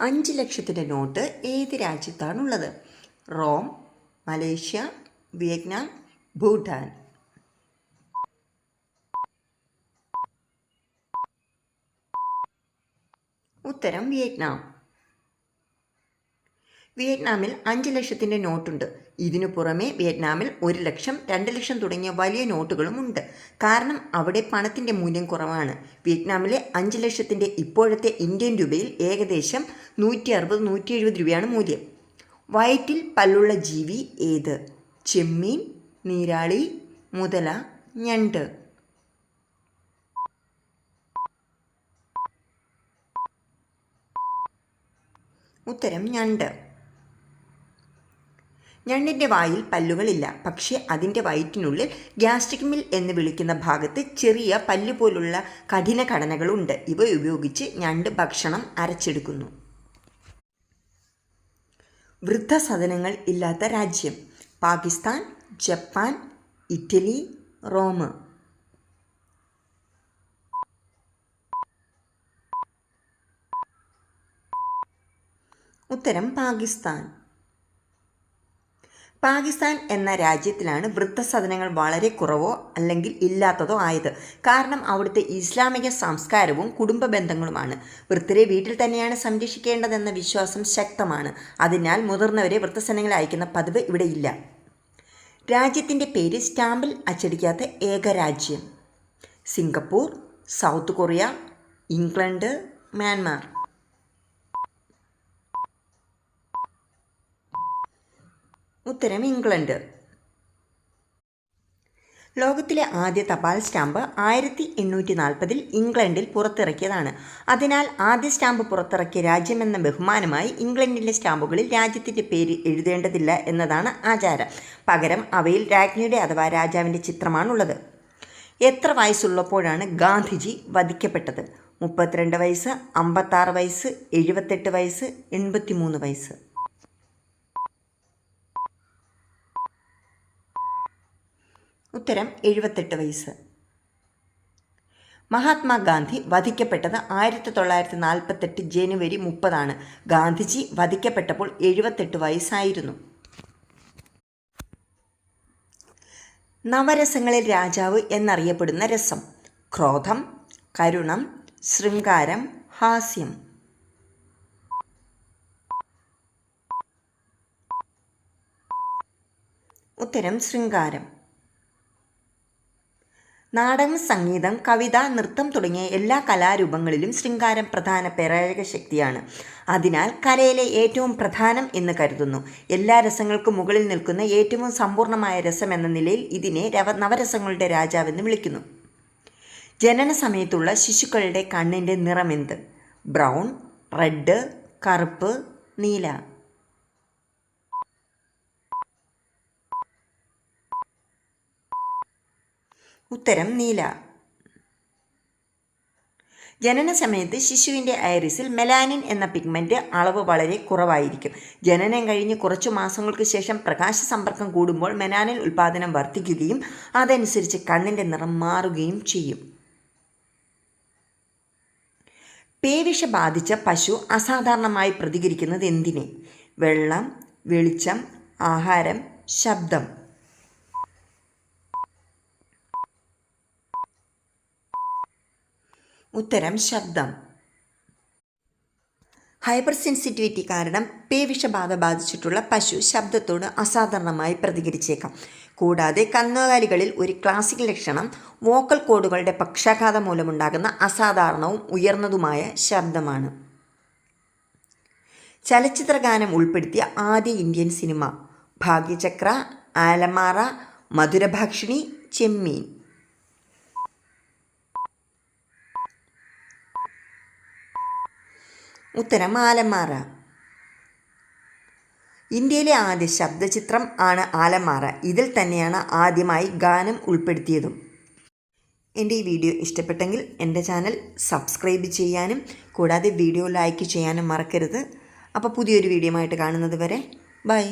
5 ലക്ഷത്തിൻ്റെ നോട്ട് ഏത് രാജ്യത്താണുള്ളത്? Rome, Malaysia, Vietnam, Bhutan. ഉത്തരം വിയറ്റ്നാം. വിയറ്റ്നാമിൽ 5 ലക്ഷത്തിൻ്റെ നോട്ടുണ്ട്. ഇതിനു പുറമെ വിയറ്റ്നാമിൽ 1 ലക്ഷം, 2 ലക്ഷം തുടങ്ങിയ വലിയ നോട്ടുകളും ഉണ്ട്. കാരണം അവിടെ പണത്തിൻ്റെ മൂല്യം കുറവാണ്. വിയറ്റ്നാമിലെ 5 ലക്ഷത്തിൻ്റെ ഇപ്പോഴത്തെ ഇന്ത്യൻ രൂപയിൽ ഏകദേശം 160-170 രൂപയാണ് മൂല്യം. വയറ്റിൽ പല്ലുള്ള ജീവി ഏത്? ചെമ്മീൻ, നീരാളി, മുതല, ഞണ്ട്. ഉത്തരം ഞണ്ട്. ഞണ്ടിൻ്റെ വായിൽ പല്ലുകളില്ല, പക്ഷേ അതിൻ്റെ വയറ്റിനുള്ളിൽ ഗ്യാസ്ട്രിക് മിൽ എന്ന് വിളിക്കുന്ന ഭാഗത്ത് ചെറിയ പല്ല് പോലുള്ള കഠിന ഘടനകളുണ്ട്. ഇവ ഉപയോഗിച്ച് ഞണ്ട് ഭക്ഷണം അരച്ചെടുക്കുന്നു. വൃദ്ധസദനങ്ങൾ ഇല്ലാത്ത രാജ്യം? Pakistan, Japan, Italy, Rome. ഉത്തരം പാകിസ്ഥാൻ. പാകിസ്ഥാൻ എന്ന രാജ്യത്തിലാണ് വൃദ്ധസദനങ്ങൾ വളരെ കുറവോ അല്ലെങ്കിൽ ഇല്ലാത്തതോ ആയത്. കാരണം അവിടുത്തെ ഇസ്ലാമിക സംസ്കാരവും കുടുംബ ബന്ധങ്ങളുമാണ്. വൃദ്ധരെ വീട്ടിൽ തന്നെയാണ് സംരക്ഷിക്കേണ്ടതെന്ന വിശ്വാസം ശക്തമാണ്. അതിനാൽ മുതിർന്നവരെ വൃദ്ധസദനങ്ങളിൽ അയക്കുന്ന പതിവ് ഇവിടെ ഇല്ല. രാജ്യത്തിൻ്റെ പേര് സ്റ്റാമ്പിൽ അച്ചടിക്കാത്ത ഏക രാജ്യം? Singapore, south Korea, England, Myanmar. ഉത്തരം ഇംഗ്ലണ്ട്. ലോകത്തിലെ ആദ്യ തപാൽ സ്റ്റാമ്പ് 1840 ഇംഗ്ലണ്ടിൽ പുറത്തിറക്കിയതാണ്. അതിനാൽ ആദ്യ സ്റ്റാമ്പ് പുറത്തിറക്കിയ രാജ്യമെന്ന ബഹുമാനമായി ഇംഗ്ലണ്ടിലെ സ്റ്റാമ്പുകളിൽ രാജ്യത്തിൻ്റെ പേര് എഴുതേണ്ടതില്ല എന്നതാണ് ആചാരം. പകരം അവയിൽ രാജ്ഞിയുടെ അഥവാ രാജാവിൻ്റെ ചിത്രമാണുള്ളത്. എത്ര വയസ്സുള്ളപ്പോഴാണ് ഗാന്ധിജി വധിക്കപ്പെട്ടത്? 32 വയസ്സ്, 56 വയസ്സ്, 78 വയസ്സ്, 83 വയസ്സ്. ഉത്തരം 78 വയസ്സ്. മഹാത്മാഗാന്ധി വധിക്കപ്പെട്ടത് 1948 ജനുവരി 30. ഗാന്ധിജി വധിക്കപ്പെട്ടപ്പോൾ 78 വയസ്സായിരുന്നു. നവരസങ്ങളിൽ രാജാവ് എന്നറിയപ്പെടുന്ന രസം? ക്രോധം, കരുണം, ശൃംഗാരം, ഹാസ്യം. ഉത്തരം ശൃംഗാരം. നാടകം, സംഗീതം, കവിത, നൃത്തം തുടങ്ങിയ എല്ലാ കലാരൂപങ്ങളിലും ശൃംഗാരം പ്രധാന പ്രേരക ശക്തിയാണ്. അതിനാൽ കലയിലെ ഏറ്റവും പ്രധാനം എന്ന് കരുതുന്നു. എല്ലാ രസങ്ങൾക്കും മുകളിൽ നിൽക്കുന്ന ഏറ്റവും സമ്പൂർണ്ണമായ രസം എന്ന നിലയിൽ ഇതിനെ നവരസങ്ങളുടെ രാജാവെന്ന് വിളിക്കുന്നു. ജനന സമയത്തുള്ള ശിശുക്കളുടെ കണ്ണിൻ്റെ നിറമെന്ത്? ബ്രൗൺ, റെഡ്, കറുപ്പ്, നീല. ഉത്തരം നീല. ജനന സമയത്ത് ശിശുവിൻ്റെ ഐറിസിൽ മെലാനിൻ എന്ന പിഗ്മെൻറ്റ് അളവ് വളരെ കുറവായിരിക്കും. ജനനം കഴിഞ്ഞ് കുറച്ചു മാസങ്ങൾക്ക് ശേഷം പ്രകാശ സമ്പർക്കം കൂടുമ്പോൾ മെലാനിൻ ഉൽപ്പാദനം വർദ്ധിക്കുകയും അതനുസരിച്ച് കണ്ണിൻ്റെ നിറം മാറുകയും ചെയ്യും. പേവിഷ ബാധിച്ച പശു അസാധാരണമായി പ്രതികരിക്കുന്നത് എന്തിനെ? വെള്ളം, വെളിച്ചം, ആഹാരം, ശബ്ദം. ഉത്തരം ശബ്ദം. ഹൈപ്പർ സെൻസിറ്റിവിറ്റി കാരണം പേവിഷബാധ ബാധിച്ചിട്ടുള്ള പശു ശബ്ദത്തോട് അസാധാരണമായി പ്രതികരിച്ചേക്കാം. കൂടാതെ കന്നുകാലികളിൽ ഒരു ക്ലാസിക് ലക്ഷണം വോക്കൽ കോഡുകളുടെ പക്ഷാഘാതം മൂലമുണ്ടാകുന്ന അസാധാരണവും ഉയർന്നതുമായ ശബ്ദമാണ്. ചലച്ചിത്രഗാനം ഉൾപ്പെടുത്തിയ ആദ്യ ഇന്ത്യൻ സിനിമ? ഭാഗ്യചക്ര, ആലമാറ, മധുരഭാഷിണി, ചെമ്മീൻ. ഉത്തരം ആലമാറ. ഇന്ത്യയിലെ ആദ്യ ശബ്ദചിത്രം ആണ് ആലമാറ. ഇതിൽ തന്നെയാണ് ആദ്യമായി ഗാനം ഉൾപ്പെടുത്തിയതും. എൻ്റെ ഈ വീഡിയോ ഇഷ്ടപ്പെട്ടെങ്കിൽ എൻ്റെ ചാനൽ സബ്സ്ക്രൈബ് ചെയ്യാനും കൂടാതെ വീഡിയോ ലൈക്ക് ചെയ്യാനും മറക്കരുത്. അപ്പോൾ പുതിയൊരു വീഡിയോ ആയിട്ട് കാണുന്നത് വരെ ബൈ.